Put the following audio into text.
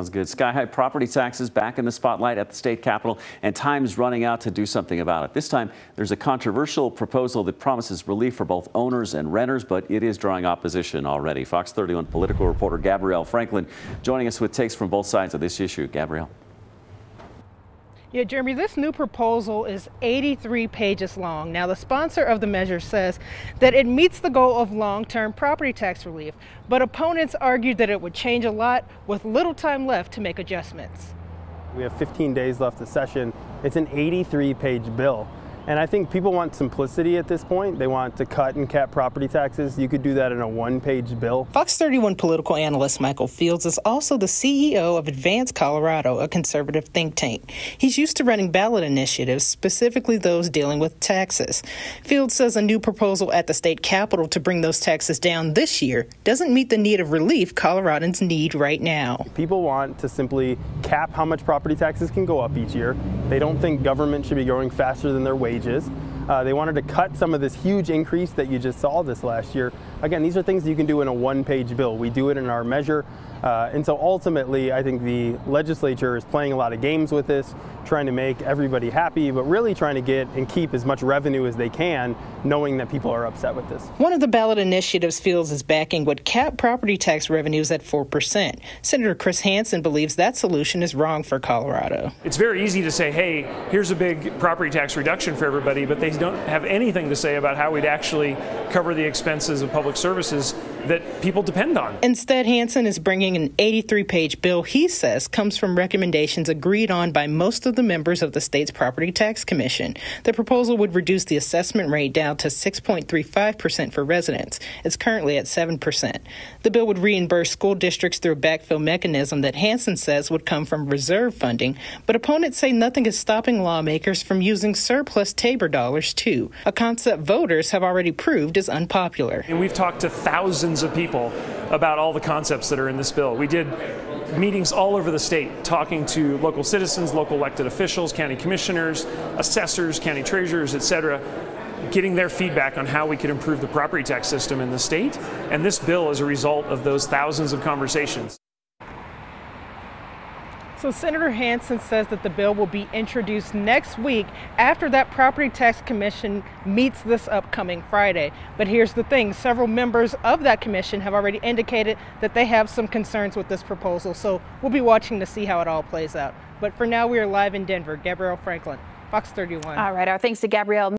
Sounds good. Sky-high property taxes back in the spotlight at the state capitol, and time's running out to do something about it. This time, there's a controversial proposal that promises relief for both owners and renters, but it is drawing opposition already. Fox 31 political reporter Gabrielle Franklin joining us with takes from both sides of this issue. Gabrielle. Yeah, Jeremy, this new proposal is 83 pages long. Now, the sponsor of the measure says that it meets the goal of long-term property tax relief, but opponents argued that it would change a lot with little time left to make adjustments. We have 15 days left of session. It's an 83-page bill. And I think people want simplicity at this point. They want to cut and cap property taxes. You could do that in a one-page bill. Fox 31 political analyst Michael Fields is also the CEO of Advance Colorado, a conservative think tank. He's used to running ballot initiatives, specifically those dealing with taxes. Fields says a new proposal at the state capitol to bring those taxes down this year doesn't meet the need of relief Coloradans need right now. People want to simply cap how much property taxes can go up each year. They don't think government should be growing faster than their wages. They wanted to cut some of this huge increase that you just saw this last year. Again, these are things you can do in a one-page bill. We do it in our measure. And so ultimately, I think the legislature is playing a lot of games with this, trying to make everybody happy, but really trying to get and keep as much revenue as they can, knowing that people are upset with this. One of the ballot initiatives Fields is backing would cap property tax revenues at 4%. Senator Chris Hansen believes that solution is wrong for Colorado. It's very easy to say, hey, here's a big property tax reduction for everybody, but they don't have anything to say about how we'd actually cover the expenses of public services that people depend on. Instead, Hansen is bringing an 83-page bill he says comes from recommendations agreed on by most of the members of the state's Property Tax Commission. The proposal would reduce the assessment rate down to 6.35% for residents. It's currently at 7%. The bill would reimburse school districts through a backfill mechanism that Hansen says would come from reserve funding, but opponents say nothing is stopping lawmakers from using surplus Tabor dollars too, a concept voters have already proved is unpopular. And we've talked to thousands of people about all the concepts that are in this bill. We did meetings all over the state talking to local citizens, local elected officials, county commissioners, assessors, county treasurers, etc., getting their feedback on how we could improve the property tax system in the state. And this bill is a result of those thousands of conversations. So Senator Hansen says that the bill will be introduced next week after that Property Tax Commission meets this upcoming Friday. But here's the thing, several members of that commission have already indicated that they have some concerns with this proposal. So we'll be watching to see how it all plays out. But for now, we are live in Denver. Gabrielle Franklin, Fox 31. All right, our thanks to Gabrielle.